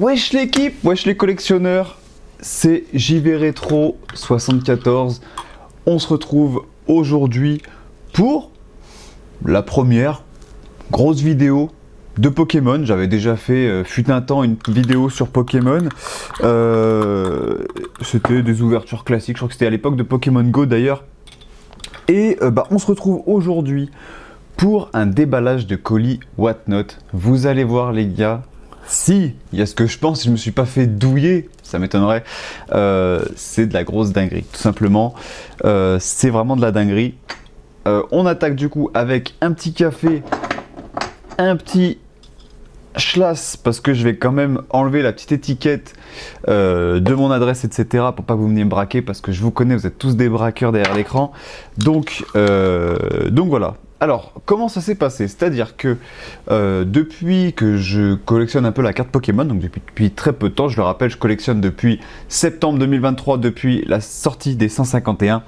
Wesh l'équipe, wesh les collectionneurs, c'est JV Retro 74. On se retrouve aujourd'hui pour la première grosse vidéo de Pokémon. J'avais déjà fait, fut un temps, une vidéo sur Pokémon. C'était des ouvertures classiques, je crois que c'était à l'époque de Pokémon Go d'ailleurs. Et on se retrouve aujourd'hui pour un déballage de colis Whatnot. Vous allez voir les gars, si il y a ce que je pense, si je me suis pas fait douiller, ça m'étonnerait, c'est de la grosse dinguerie, tout simplement. C'est vraiment de la dinguerie. On attaque du coup avec un petit café, un petit schlass, parce que je vais quand même enlever la petite étiquette de mon adresse, etc. pour pas que vous veniez me braquer, parce que je vous connais, vous êtes tous des braqueurs derrière l'écran. Donc voilà. Alors, comment ça s'est passé? C'est-à-dire que depuis que je collectionne un peu la carte Pokémon, donc depuis très peu de temps, je le rappelle, je collectionne depuis septembre 2023, depuis la sortie des 151.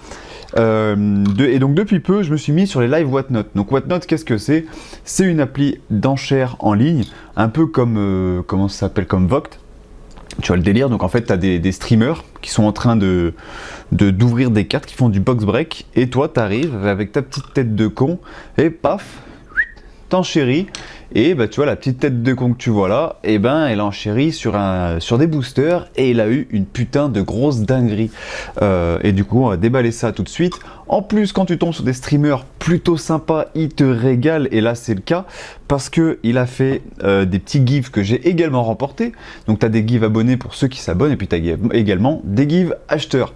Et donc depuis peu, je me suis mis sur les live Whatnot. Donc Whatnot, qu'est-ce que c'est? C'est une appli d'enchères en ligne, un peu comme, comment ça s'appelle, comme Vogt. Tu vois le délire, donc en fait tu as des streamers qui sont en train d'ouvrir des cartes, qui font du box break, et toi tu arrives avec ta petite tête de con, et paf, t'enchéris, et tu vois la petite tête de con que tu vois là, et elle enchérit sur des boosters, et il a eu une putain de grosse dinguerie. Et du coup on va déballer ça tout de suite. En plus, quand tu tombes sur des streamers plutôt sympas, ils te régalent, et là c'est le cas, parce que il a fait des petits gives que j'ai également remportés. Donc tu as des gives abonnés pour ceux qui s'abonnent, et puis tu as également des gives acheteurs.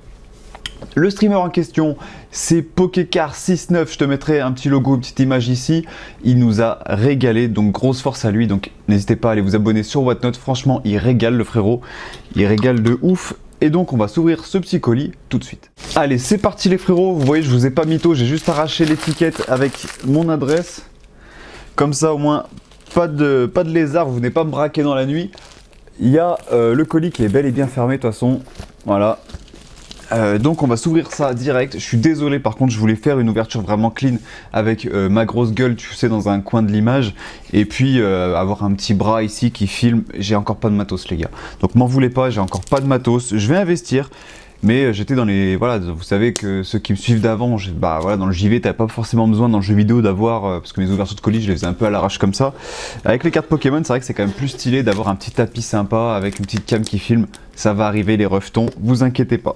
Le streamer en question, c'est Pokécar69, je te mettrai un petit logo, une petite image ici. Il nous a régalé, donc grosse force à lui. Donc n'hésitez pas à aller vous abonner sur Whatnot, franchement il régale le frérot, il régale de ouf. Et donc on va s'ouvrir ce petit colis tout de suite. Allez, c'est parti les frérots, vous voyez je vous ai pas mytho, j'ai juste arraché l'étiquette avec mon adresse. Comme ça au moins, pas de lézard, vous venez pas me braquer dans la nuit. Il y a le colis qui est bel et bien fermé de toute façon, voilà. Donc on va s'ouvrir ça direct. Je suis désolé, par contre je voulais faire une ouverture vraiment clean avec ma grosse gueule, tu sais, dans un coin de l'image, et puis avoir un petit bras ici qui filme. J'ai encore pas de matos les gars, donc m'en voulez pas, j'ai encore pas de matos. Je vais investir, mais j'étais dans les... Voilà, vous savez que ceux qui me suivent d'avant, voilà, dans le JV t'as pas forcément besoin dans le jeu vidéo d'avoir, parce que mes ouvertures de colis je les faisais un peu à l'arrache comme ça. Avec les cartes Pokémon, c'est vrai que c'est quand même plus stylé d'avoir un petit tapis sympa avec une petite cam qui filme. Ça va arriver les rejetons, vous inquiétez pas.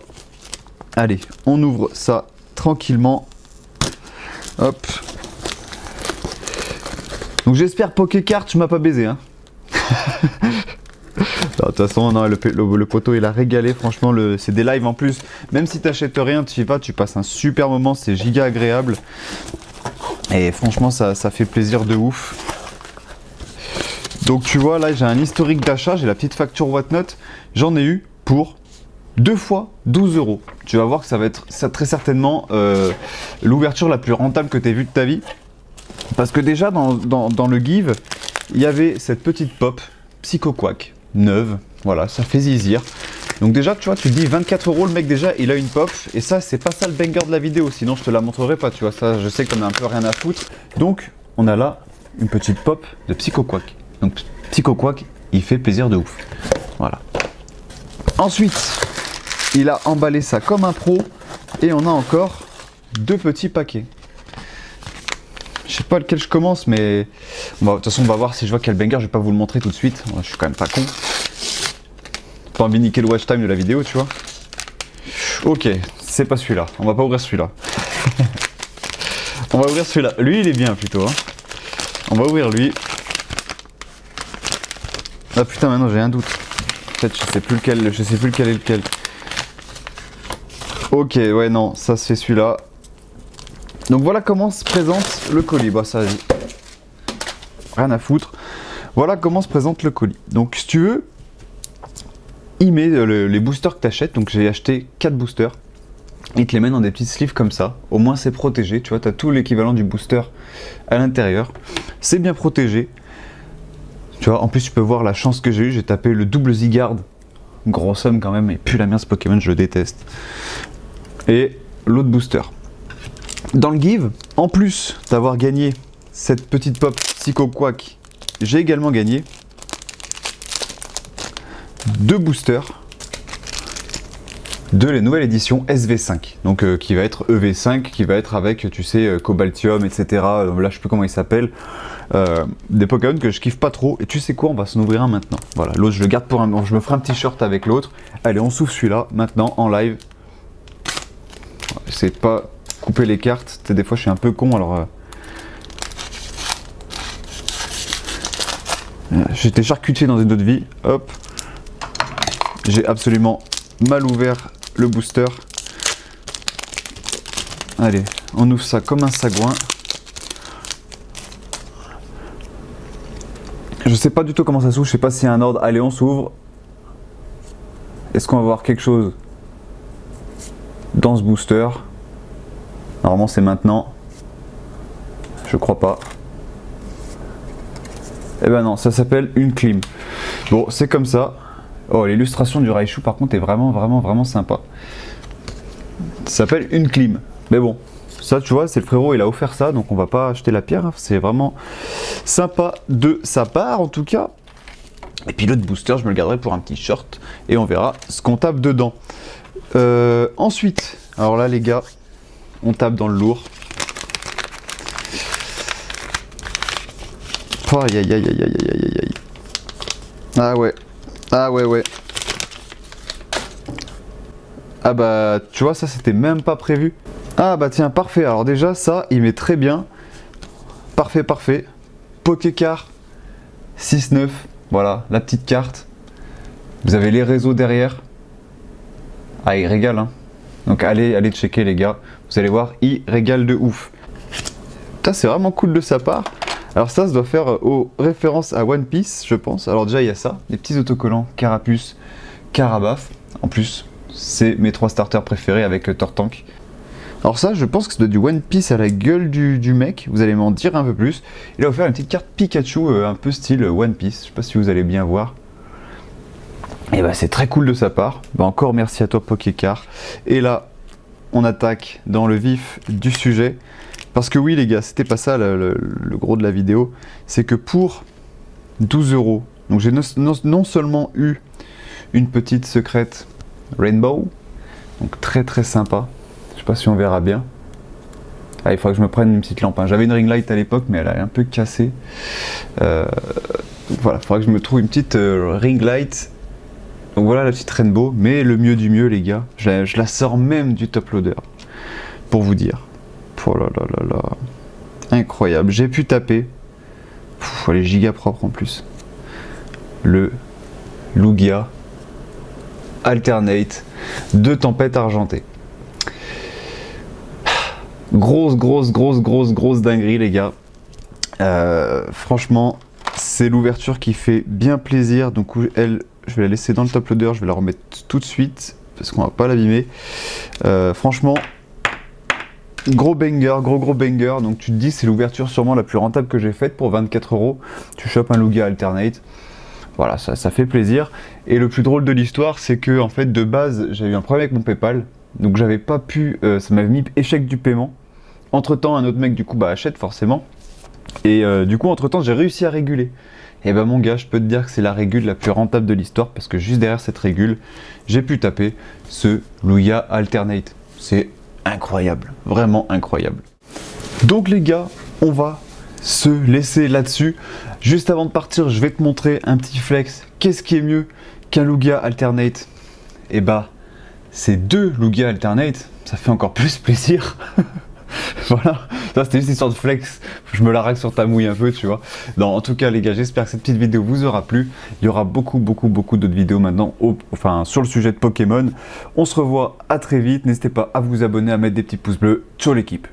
Allez, on ouvre ça tranquillement. Hop. Donc j'espère Pokécart, tu m'as pas baisé, hein. De toute façon, non, le poteau il a régalé, franchement, c'est des lives en plus. Même si t'achètes rien, tu y vas, tu passes un super moment, c'est giga agréable. Et franchement, ça fait plaisir de ouf. Donc tu vois, là j'ai un historique d'achat, j'ai la petite facture Whatnot. J'en ai eu pour 2 fois 12 €. Tu vas voir que ça va être très certainement l'ouverture la plus rentable que tu aies vue de ta vie. Parce que déjà dans le give, il y avait cette petite pop Psycho Quack neuve. Voilà, ça fait zizir. Donc déjà, tu vois, tu te dis 24 € le mec déjà, il a une pop. Et ça, c'est pas ça le banger de la vidéo, sinon je te la montrerai pas, tu vois. Ça, je sais qu'on a un peu rien à foutre. Donc, on a là une petite pop de Psycho Quack. Donc Psycho Quack, il fait plaisir de ouf. Voilà. Ensuite, il a emballé ça comme un pro, et on a encore 2 petits paquets. Je sais pas lequel je commence, mais de toute façon on va voir si je vois quel banger. Je vais pas vous le montrer tout de suite, je suis quand même pas con. Pas envie de niquer le watch time de la vidéo, tu vois. Ok, c'est pas celui-là, on va pas ouvrir celui-là. On va ouvrir celui-là, lui il est bien plutôt, hein. On va ouvrir lui. Ah putain, maintenant j'ai un doute. En fait je sais plus lequel est lequel. Ok, ouais, non, ça c'est celui-là. Donc voilà comment se présente le colis. Bah ça, rien à foutre. Voilà comment se présente le colis. Donc si tu veux, il met les boosters que tu achètes. Donc j'ai acheté 4 boosters. Il te les met dans des petites sleeves comme ça. Au moins c'est protégé. Tu vois, tu as tout l'équivalent du booster à l'intérieur. C'est bien protégé. Tu vois, en plus tu peux voir la chance que j'ai eue. J'ai tapé le double Zygarde. Gros somme quand même. Et puis la merde ce Pokémon, je le déteste. Et l'autre booster. Dans le give, en plus d'avoir gagné cette petite pop Psycho Quack, j'ai également gagné 2 boosters de la nouvelle édition SV5, donc qui va être EV5, qui va être avec, tu sais, Cobaltium, etc. Là, je sais plus comment il s'appelle. Des Pokémon que je kiffe pas trop. Et tu sais quoi, on va s'en ouvrir un maintenant. Voilà, l'autre je le garde pour un... Je me ferai un petit short avec l'autre. Allez, on s'ouvre celui-là maintenant en live. J'essaie de pas couper les cartes. Tu sais, des fois je suis un peu con, alors... J'étais charcutier dans une autre vie. Hop. J'ai absolument mal ouvert le booster. Allez, on ouvre ça comme un sagouin. Je sais pas du tout comment ça s'ouvre, je sais pas s'il y a un ordre. Allez, on s'ouvre. Est-ce qu'on va voir quelque chose dans ce booster? Normalement, c'est maintenant. Je crois pas. Eh ben non, ça s'appelle une clim. Bon, c'est comme ça. Oh, l'illustration du Raichu, par contre, est vraiment sympa. Ça s'appelle une clim. Mais bon, ça, tu vois, c'est le frérot, il a offert ça, donc on va pas acheter la pierre. Hein. C'est vraiment sympa de sa part, en tout cas. Et puis l'autre booster, je me le garderai pour un petit short. Et on verra ce qu'on tape dedans. Ensuite, alors là, les gars, on tape dans le lourd. Oh, aïe aïe aïe aïe aïe aïe aïe. Ah ouais. Ah ouais. Ah bah, tu vois, ça c'était même pas prévu. Ah bah tiens, parfait. Alors déjà, ça, il met très bien. Parfait. Pokécar 6-9. Voilà, la petite carte. Vous avez les réseaux derrière. Ah, il régale, hein. Donc allez checker, les gars. Vous allez voir, il régale de ouf. Ça, c'est vraiment cool de sa part. Alors ça doit faire référence à One Piece, je pense. Alors déjà, il y a ça, des petits autocollants, Carapuce, Carabaf. En plus, c'est mes 3 starters préférés avec Tortank. Alors ça, je pense que c'est du One Piece à la gueule du mec. Vous allez m'en dire un peu plus. Il a offert une petite carte Pikachu, un peu style One Piece. Je sais pas si vous allez bien voir. Et bah c'est très cool de sa part. Bah, encore merci à toi, Pokécar. Et là, on attaque dans le vif du sujet. Parce que oui les gars, c'était pas ça le gros de la vidéo, c'est que pour 12 €, donc j'ai non seulement eu une petite secrète Rainbow, donc très sympa, je sais pas si on verra bien. Ah, il faudra que je me prenne une petite lampe, hein. J'avais une ring light à l'époque mais elle est un peu cassée. Donc voilà, il faudra que je me trouve une petite ring light. Donc voilà la petite Rainbow, mais le mieux du mieux les gars, je la sors même du top loader, pour vous dire. Oh là là, incroyable, j'ai pu taper, elle est giga propre en plus, le Lugia Alternate de Tempête Argentée. Grosse dinguerie les gars. Franchement, c'est l'ouverture qui fait bien plaisir, donc elle, je vais la laisser dans le top loader, je vais la remettre tout de suite, parce qu'on va pas l'abîmer. Franchement, gros banger, gros banger, donc tu te dis c'est l'ouverture sûrement la plus rentable que j'ai faite pour 24 €. Tu chopes un Lugia Alternate, voilà, ça fait plaisir. Et le plus drôle de l'histoire, c'est que en fait de base j'ai eu un problème avec mon PayPal, donc j'avais pas pu, ça m'avait mis échec du paiement. Entre temps un autre mec du coup bah achète forcément, et du coup entre temps j'ai réussi à réguler. Et bah mon gars, je peux te dire que c'est la régule la plus rentable de l'histoire, parce que juste derrière cette régule, j'ai pu taper ce Lugia Alternate. C'est incroyable, vraiment incroyable. Donc les gars, on va se laisser là-dessus. Juste avant de partir, je vais te montrer un petit flex. Qu'est-ce qui est mieux qu'un Lugia Alternate? Et bah, c'est 2 Lugia Alternate, ça fait encore plus plaisir. Voilà, ça c'était juste une sorte de flex, je me la racle sur ta mouille un peu, tu vois. Non, en tout cas les gars, j'espère que cette petite vidéo vous aura plu. Il y aura beaucoup d'autres vidéos maintenant sur le sujet de Pokémon. On se revoit à très vite, n'hésitez pas à vous abonner, à mettre des petits pouces bleus. Ciao l'équipe.